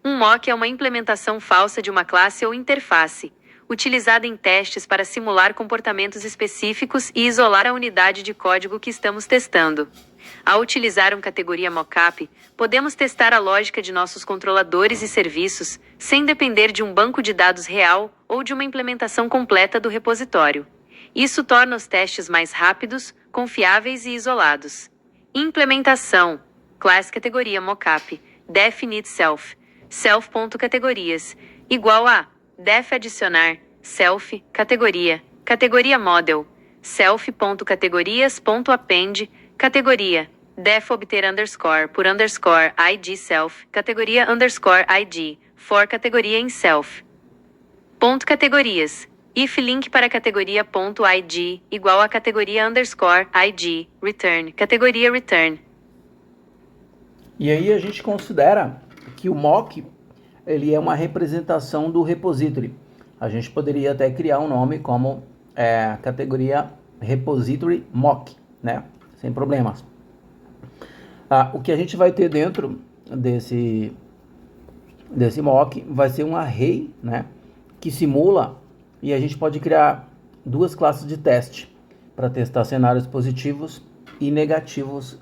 Um mock é uma implementação falsa de uma classe ou interface, utilizada em testes para simular comportamentos específicos e isolar a unidade de código que estamos testando. Ao utilizar uma categoria mockup, podemos testar a lógica de nossos controladores e serviços, sem depender de um banco de dados real ou de uma implementação completa do repositório. Isso torna os testes mais rápidos, confiáveis e isolados. Implementação. Class categoria mockup. Def init self. Self.categorias. Igual a def adicionar. Self. Categoria. Categoria model. Self.categorias.append. Categoria. Def obter underscore por underscore id self. Categoria underscore id. For categoria em self. Ponto categorias. If link para categoria.id igual a categoria underscore id. Return. Categoria return. E aí a gente considera que o mock ele é uma representação do repository. A gente poderia até criar um nome como categoria repository mock, né? Sem problemas. O que a gente vai ter dentro desse mock vai ser um array, né? Que simula, e a gente pode criar duas classes de teste para testar cenários positivos e negativos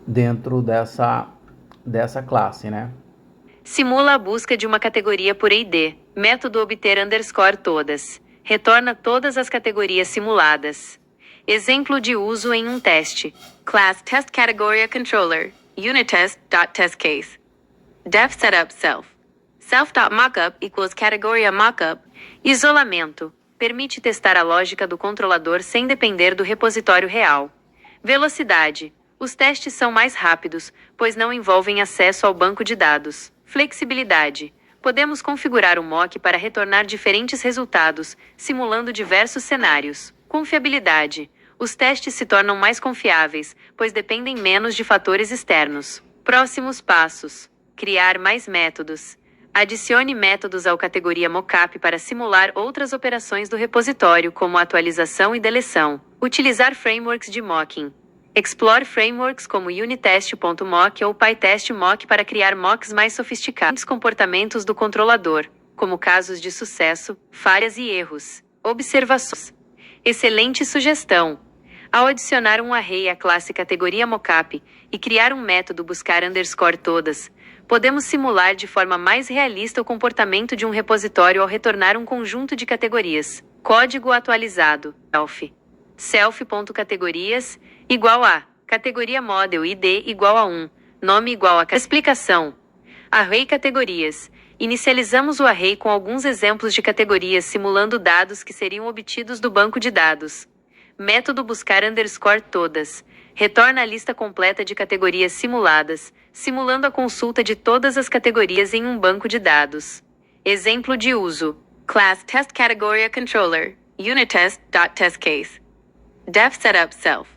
dentro dessa classe, né? Simula a busca de uma categoria por ID. Método obter underscore todas. Retorna todas as categorias simuladas. Exemplo de uso em um teste. Class test category controller. Unit_test.testCase. Def setup self. Self.mockup equals categoria mockup. Isolamento. Permite testar a lógica do controlador sem depender do repositório real. Velocidade. Os testes são mais rápidos, pois não envolvem acesso ao banco de dados. Flexibilidade. Podemos configurar o mock para retornar diferentes resultados, simulando diversos cenários. Confiabilidade. Os testes se tornam mais confiáveis, pois dependem menos de fatores externos. Próximos passos. Criar mais métodos. Adicione métodos ao categoria mockup para simular outras operações do repositório, como atualização e deleção. Utilizar frameworks de mocking. Explore frameworks como unitest.mock ou pytest.mock para criar mocks mais sofisticados. Comportamentos do controlador, como casos de sucesso, falhas e erros. Observações. Excelente sugestão! Ao adicionar um array à classe categoria mockup e criar um método buscar underscore todas, podemos simular de forma mais realista o comportamento de um repositório ao retornar um conjunto de categorias. Código atualizado. Self.categorias igual a categoria model id igual a 1, nome igual a explicação. Array categorias. Inicializamos o array com alguns exemplos de categorias simulando dados que seriam obtidos do banco de dados. Método buscar underscore todas. Retorna a lista completa de categorias simuladas, simulando a consulta de todas as categorias em um banco de dados. Exemplo de uso. Class test category controller. Unit_test.testCase. Def setup self.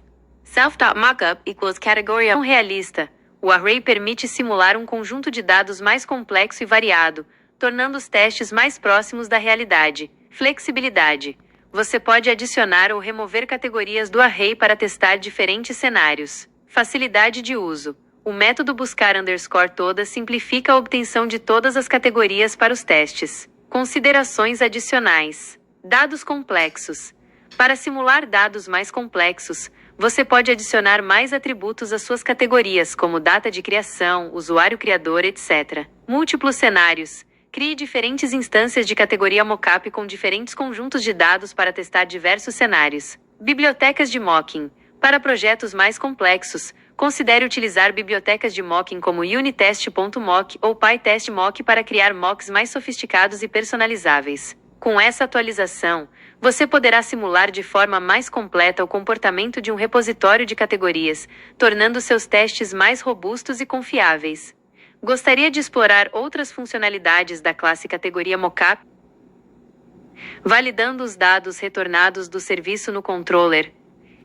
Self.mockup equals category não realista. O array permite simular um conjunto de dados mais complexo e variado, tornando os testes mais próximos da realidade. Flexibilidade. Você pode adicionar ou remover categorias do array para testar diferentes cenários. Facilidade de uso. O método buscar underscore todas simplifica a obtenção de todas as categorias para os testes. Considerações adicionais. Dados complexos. Para simular dados mais complexos, você pode adicionar mais atributos às suas categorias, como data de criação, usuário criador, etc. Múltiplos cenários. Crie diferentes instâncias de categoria mockup com diferentes conjuntos de dados para testar diversos cenários. Bibliotecas de mocking. Para projetos mais complexos, Considere utilizar bibliotecas de mocking como unitest.mock ou pytest.mock para criar mocks mais sofisticados e personalizáveis. Com essa atualização, você poderá simular de forma mais completa o comportamento de um repositório de categorias, tornando seus testes mais robustos e confiáveis. Gostaria de explorar outras funcionalidades da classe categoria Mockup? Validando os dados retornados do serviço no controller.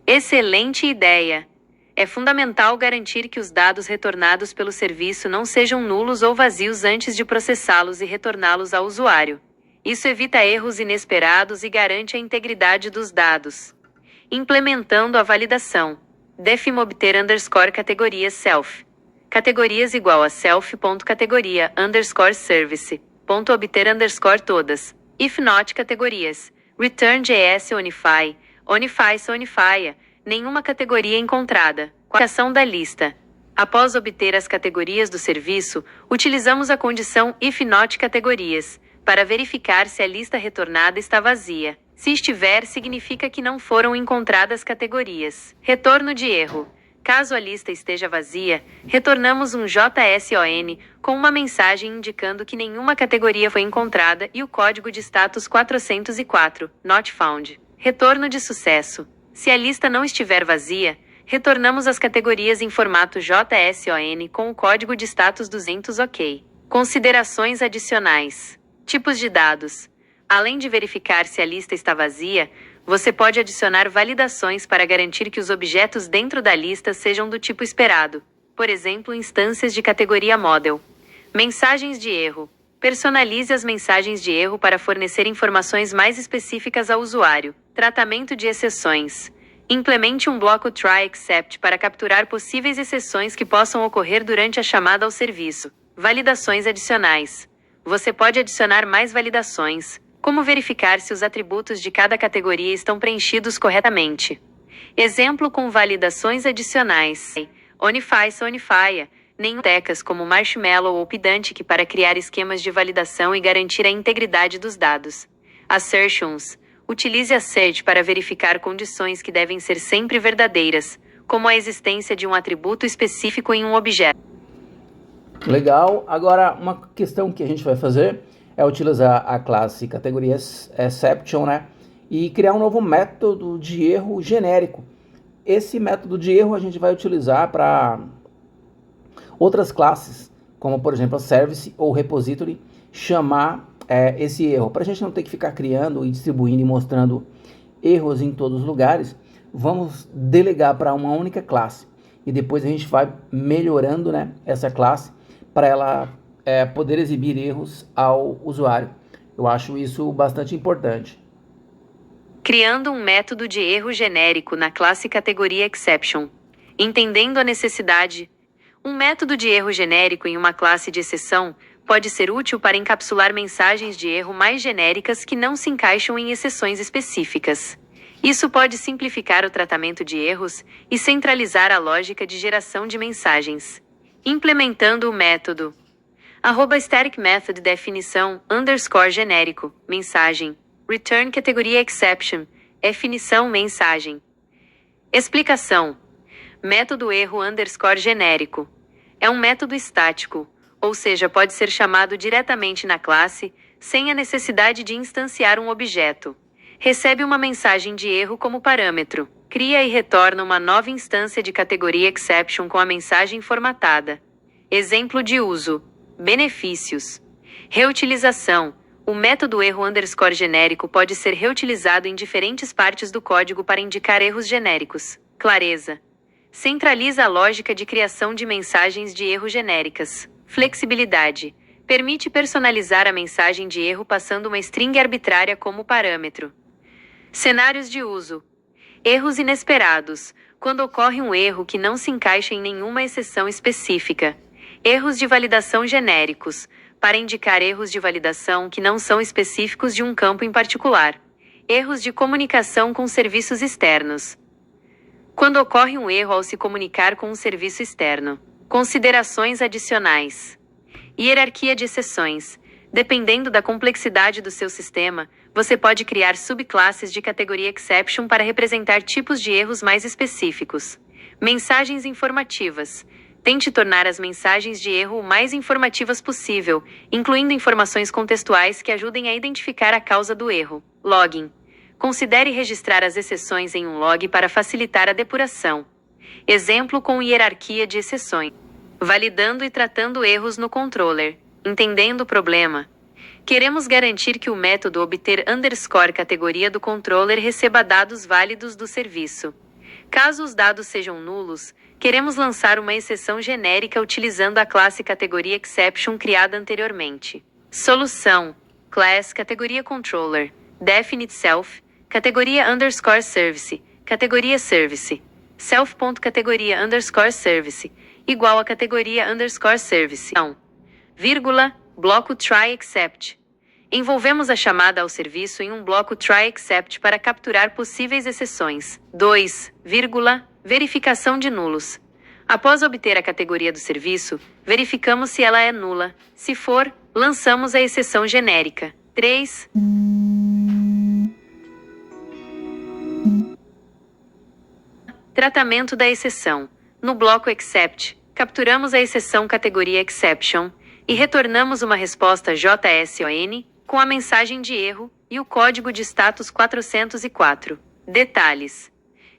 Excelente ideia! É fundamental garantir que os dados retornados pelo serviço não sejam nulos ou vazios antes de processá-los e retorná-los ao usuário. Isso evita erros inesperados e garante a integridade dos dados. Implementando a validação. Defim_obter_categorias self. Categorias igual a self.categoria_service.obter_todas. If not categorias. Return.js Onify. Onify. Nenhuma categoria encontrada. Ação da lista. Após obter as categorias do serviço, utilizamos a condição if not categorias, para verificar se a lista retornada está vazia. Se estiver, significa que não foram encontradas categorias. Retorno de erro. Caso a lista esteja vazia, retornamos um JSON com uma mensagem indicando que nenhuma categoria foi encontrada e o código de status 404, not found. Retorno de sucesso. Se a lista não estiver vazia, retornamos as categorias em formato JSON com o código de status 200 OK. Considerações adicionais. Tipos de dados. Além de verificar se a lista está vazia, você pode adicionar validações para garantir que os objetos dentro da lista sejam do tipo esperado. Por exemplo, instâncias de categoria model. Mensagens de erro. Personalize as mensagens de erro para fornecer informações mais específicas ao usuário. Tratamento de exceções. Implemente um bloco try_except para capturar possíveis exceções que possam ocorrer durante a chamada ao serviço. Validações adicionais. Você pode adicionar mais validações, como verificar se os atributos de cada categoria estão preenchidos corretamente. Exemplo com validações adicionais. Onify. Nem tecas como Marshmallow ou Pydantic para criar esquemas de validação e garantir a integridade dos dados. Assertions. Utilize assert para verificar condições que devem ser sempre verdadeiras, como a existência de um atributo específico em um objeto. Legal. Agora, uma questão que a gente vai fazer é utilizar a classe categorias exception, né? E criar um novo método de erro genérico. Esse método de erro a gente vai utilizar para outras classes, como por exemplo a service ou repository, chamar esse erro. Para a gente não ter que ficar criando e distribuindo e mostrando erros em todos os lugares, vamos delegar para uma única classe. E depois a gente vai melhorando, né, essa classe para ela poder exibir erros ao usuário. Eu acho isso bastante importante. Criando um método de erro genérico na classe categoria exception. Entendendo a necessidade, um método de erro genérico em uma classe de exceção pode ser útil para encapsular mensagens de erro mais genéricas que não se encaixam em exceções específicas. Isso pode simplificar o tratamento de erros e centralizar a lógica de geração de mensagens. Implementando o método @static method definição _genérico, mensagem, return categoria exception, definição mensagem. Explicação. Método erro _genérico. É um método estático, ou seja, pode ser chamado diretamente na classe, sem a necessidade de instanciar um objeto. Recebe uma mensagem de erro como parâmetro. Cria e retorna uma nova instância de categoria exception com a mensagem formatada. Exemplo de uso. Benefícios. Reutilização. O método erro _genérico pode ser reutilizado em diferentes partes do código para indicar erros genéricos. Clareza. Centraliza a lógica de criação de mensagens de erro genéricas. Flexibilidade. Permite personalizar a mensagem de erro passando uma string arbitrária como parâmetro. Cenários de uso. Erros inesperados. Quando ocorre um erro que não se encaixa em nenhuma exceção específica. Erros de validação genéricos. Para indicar erros de validação que não são específicos de um campo em particular. Erros de comunicação com serviços externos. Quando ocorre um erro ao se comunicar com um serviço externo. Considerações adicionais. Hierarquia de exceções. Dependendo da complexidade do seu sistema, você pode criar subclasses de categoria exception para representar tipos de erros mais específicos. Mensagens informativas. Tente tornar as mensagens de erro o mais informativas possível, incluindo informações contextuais que ajudem a identificar a causa do erro. Login. Considere registrar as exceções em um log para facilitar a depuração. Exemplo com hierarquia de exceções. Validando e tratando erros no controller. Entendendo o problema. Queremos garantir que o método obter_categoria do controller receba dados válidos do serviço. Caso os dados sejam nulos, queremos lançar uma exceção genérica utilizando a classe categoria exception criada anteriormente. Solução. Class categoria controller. Definite self. Categoria _service. Categoria service. Self.categoria_service. Igual a categoria _service. Não. Vírgula. Bloco try except. Envolvemos a chamada ao serviço em um bloco try except para capturar possíveis exceções. 2, verificação de nulos. Após obter a categoria do serviço, verificamos se ela é nula. Se for, lançamos a exceção genérica. 3. Tratamento da exceção. No bloco except, capturamos a exceção categoria exception e retornamos uma resposta JSON com a mensagem de erro e o código de status 404. Detalhes.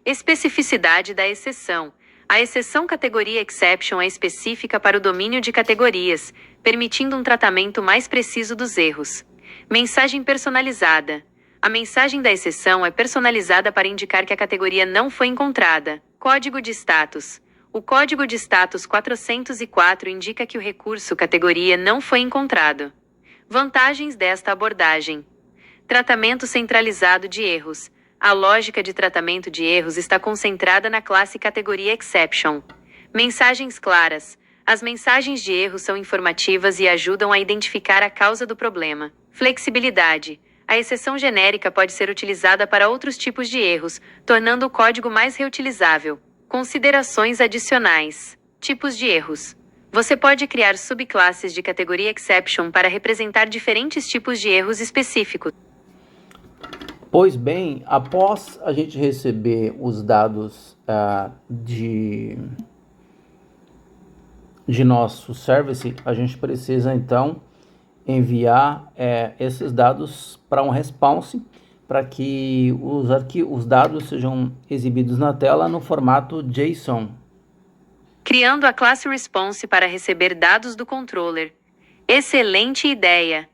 Especificidade da exceção. A exceção categoria exception é específica para o domínio de categorias, permitindo um tratamento mais preciso dos erros. Mensagem personalizada. A mensagem da exceção é personalizada para indicar que a categoria não foi encontrada. Código de status. O código de status 404 indica que o recurso categoria não foi encontrado. Vantagens desta abordagem. Tratamento centralizado de erros. A lógica de tratamento de erros está concentrada na classe categoria exception. Mensagens claras. As mensagens de erro são informativas e ajudam a identificar a causa do problema. Flexibilidade. A exceção genérica pode ser utilizada para outros tipos de erros, tornando o código mais reutilizável. Considerações adicionais. Tipos de erros. Você pode criar subclasses de categoria exception para representar diferentes tipos de erros específicos. Pois bem, após a gente receber os dados de nosso service, a gente precisa então enviar esses dados para um response, para que os dados sejam exibidos na tela no formato JSON. Criando a classe response para receber dados do controller. Excelente ideia!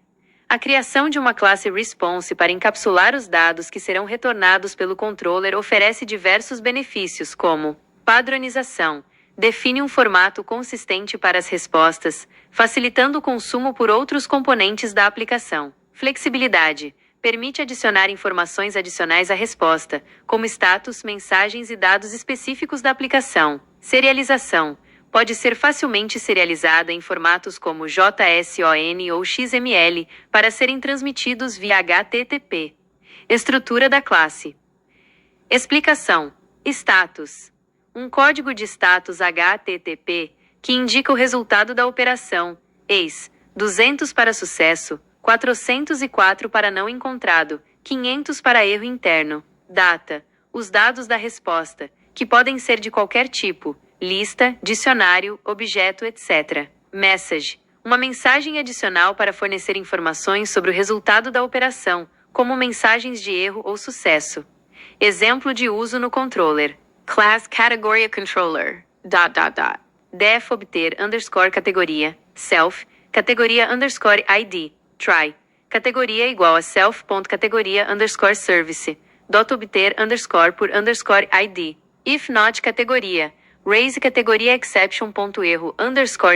A criação de uma classe response para encapsular os dados que serão retornados pelo controller oferece diversos benefícios, como padronização. Define um formato consistente para as respostas, facilitando o consumo por outros componentes da aplicação. Flexibilidade. Permite adicionar informações adicionais à resposta, como status, mensagens e dados específicos da aplicação. Serialização. Pode ser facilmente serializada em formatos como JSON ou XML para serem transmitidos via HTTP. Estrutura da classe. Explicação. Status. Um código de status HTTP que indica o resultado da operação. Eis. 200 para sucesso, 404 para não encontrado, 500 para erro interno. Data. Os dados da resposta, que podem ser de qualquer tipo, lista, dicionário, objeto, etc. Message. Uma mensagem adicional para fornecer informações sobre o resultado da operação, como mensagens de erro ou sucesso. Exemplo de uso no controller. Class Category Controller. Def obter_categoria. Self. Categoria _ID. Try. Categoria igual a self.categoria_service. Obter_por_id. If not categoria. Raise categoria exception.erro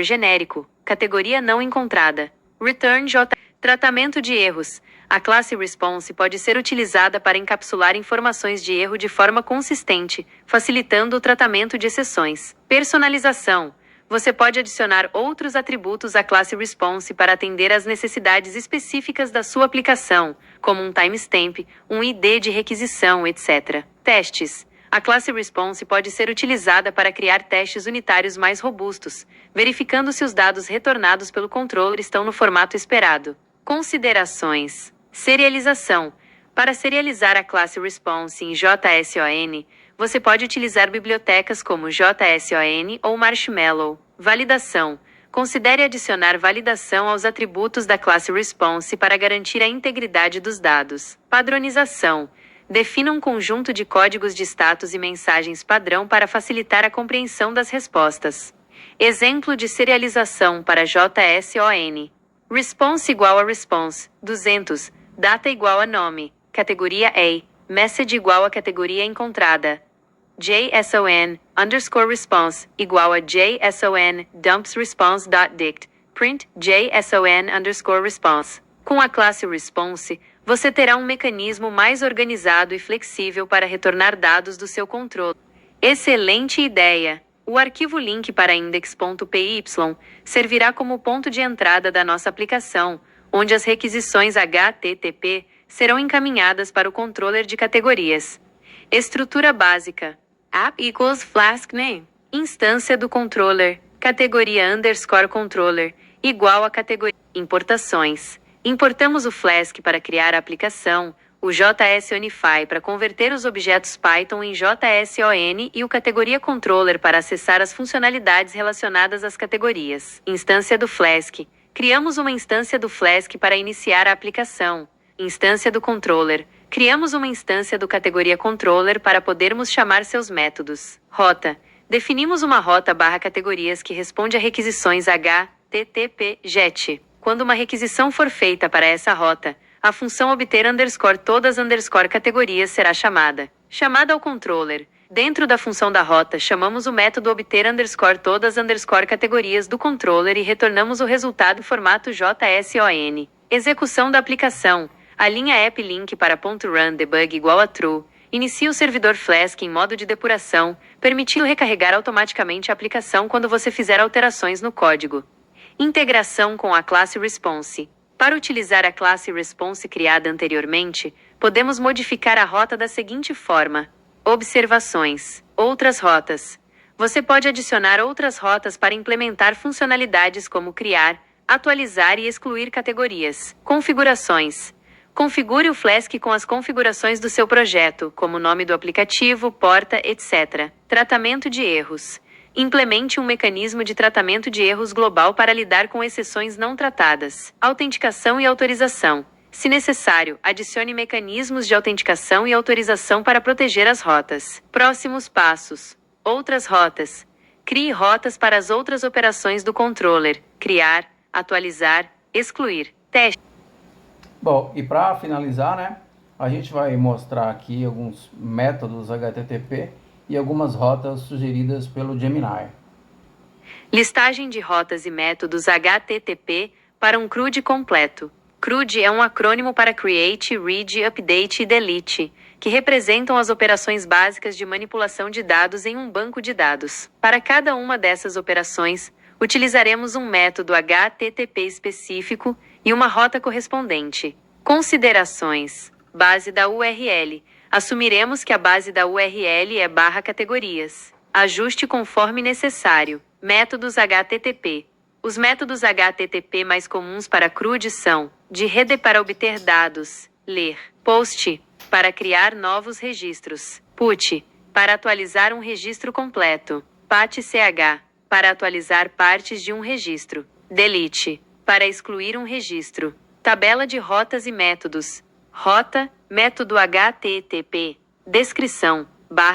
_genérico. Categoria não encontrada. Return J. Tratamento de erros. A classe response pode ser utilizada para encapsular informações de erro de forma consistente, facilitando o tratamento de exceções. Personalização. Você pode adicionar outros atributos à classe response para atender às necessidades específicas da sua aplicação, como um timestamp, um ID de requisição, etc. Testes. A classe response pode ser utilizada para criar testes unitários mais robustos, verificando se os dados retornados pelo controller estão no formato esperado. Considerações. Serialização. Para serializar a classe response em JSON, Você pode utilizar bibliotecas como JSON ou Marshmallow. Validação. Considere adicionar validação aos atributos da classe Response para garantir a integridade dos dados. Padronização. Defina um conjunto de códigos de status e mensagens padrão para facilitar a compreensão das respostas. Exemplo de serialização para JSON. Response igual a response, 200, data igual a nome, categoria A, message igual a categoria encontrada. JSON_response igual a JSON dumps response.dict, print JSON_response. Com a classe Response, você terá um mecanismo mais organizado e flexível para retornar dados do seu controle. Excelente ideia! O arquivo link para index.py servirá como ponto de entrada da nossa aplicação, onde as requisições HTTP serão encaminhadas para o controller de categorias. Estrutura básica. App equals Flask name. Instância do controller. Categoria _controller. Igual a categoria. Importações. Importamos o Flask para criar a aplicação, o JSOnify para converter os objetos Python em JSON e o categoria controller para acessar as funcionalidades relacionadas às categorias. Instância do Flask. Criamos uma instância do Flask para iniciar a aplicação. Instância do controller. Criamos uma instância do categoria controller para podermos chamar seus métodos. Rota. Definimos uma rota / categorias que responde a requisições HTTP GET. Quando uma requisição for feita para essa rota, a função obter _todas _categorias será chamada. Chamada ao controller. Dentro da função da rota, chamamos o método obter _todas categorias do controller e retornamos o resultado em formato JSON. Execução da aplicação. A linha app link para .run debug igual a true. Inicie o servidor Flask em modo de depuração, permitindo recarregar automaticamente a aplicação quando você fizer alterações no código. Integração com a classe Response. Para utilizar a classe Response criada anteriormente, podemos modificar a rota da seguinte forma. Observações. Outras rotas. Você pode adicionar outras rotas para implementar funcionalidades como criar, atualizar e excluir categorias. Configurações. Configure o Flask com as configurações do seu projeto, como nome do aplicativo, porta, etc. Tratamento de erros. Implemente um mecanismo de tratamento de erros global para lidar com exceções não tratadas. Autenticação e autorização. Se necessário, adicione mecanismos de autenticação e autorização para proteger as rotas. Próximos passos. Outras rotas. Crie rotas para as outras operações do controller. Criar, atualizar, excluir. Teste. Bom, e para finalizar, né, a gente vai mostrar aqui alguns métodos HTTP e algumas rotas sugeridas pelo Gemini. Listagem de rotas e métodos HTTP para um CRUD completo. CRUD é um acrônimo para Create, Read, Update e Delete, que representam as operações básicas de manipulação de dados em um banco de dados. Para cada uma dessas operações, utilizaremos um método HTTP específico e uma rota correspondente. Considerações. Base da URL. Assumiremos que a base da URL é /categorias. Ajuste conforme necessário. Métodos HTTP. Os métodos HTTP mais comuns para CRUD são de rede para obter dados, ler, post, para criar novos registros, put, para atualizar um registro completo, pat.ch, para atualizar partes de um registro, delete, para excluir um registro. Tabela de rotas e métodos. Rota, método HTTP. Descrição,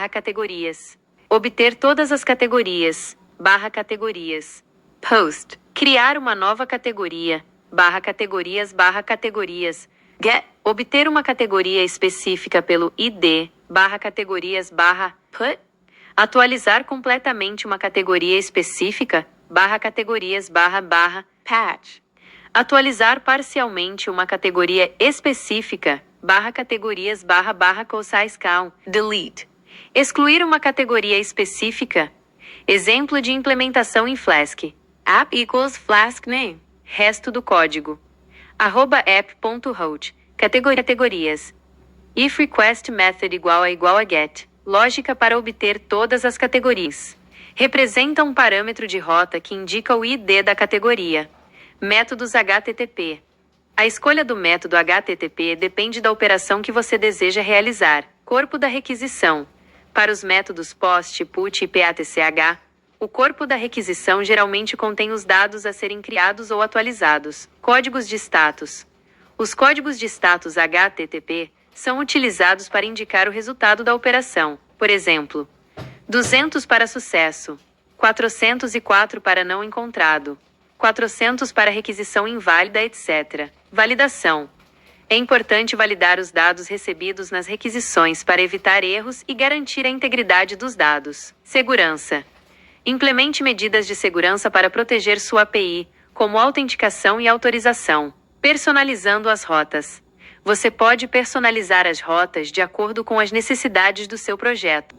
/categorias. Obter todas as categorias, /categorias. Post, criar uma nova categoria, /categorias. Get, obter uma categoria específica pelo ID, /categorias, /put. Atualizar completamente uma categoria específica, /categorias, /patch. Atualizar parcialmente uma categoria específica, /categorias, /count. Delete. Excluir uma categoria específica. Exemplo de implementação em Flask. App equals Flask name. Resto do código. @app.route. Categorias. If request method igual a get. Lógica para obter todas as categorias. Representa um parâmetro de rota que indica o ID da categoria. Métodos HTTP. A escolha do método HTTP depende da operação que você deseja realizar. Corpo da requisição. Para os métodos POST, PUT e PATCH, o corpo da requisição geralmente contém os dados a serem criados ou atualizados. Códigos de status. Os códigos de status HTTP são utilizados para indicar o resultado da operação. Por exemplo, 200 para sucesso, 404 para não encontrado, 400 para requisição inválida, etc. Validação. É importante validar os dados recebidos nas requisições para evitar erros e garantir a integridade dos dados. Segurança. Implemente medidas de segurança para proteger sua API, como autenticação e autorização. Personalizando as rotas. Você pode personalizar as rotas de acordo com as necessidades do seu projeto.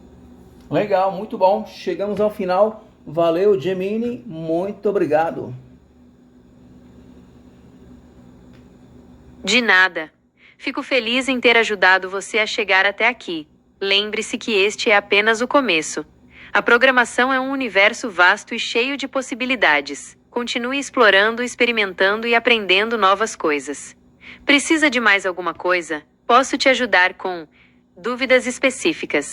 Legal, muito bom. Chegamos ao final. Valeu, Gemini. Muito obrigado. De nada. Fico feliz em ter ajudado você a chegar até aqui. Lembre-se que este é apenas o começo. A programação é um universo vasto e cheio de possibilidades. Continue explorando, experimentando e aprendendo novas coisas. Precisa de mais alguma coisa? Posso te ajudar com dúvidas específicas.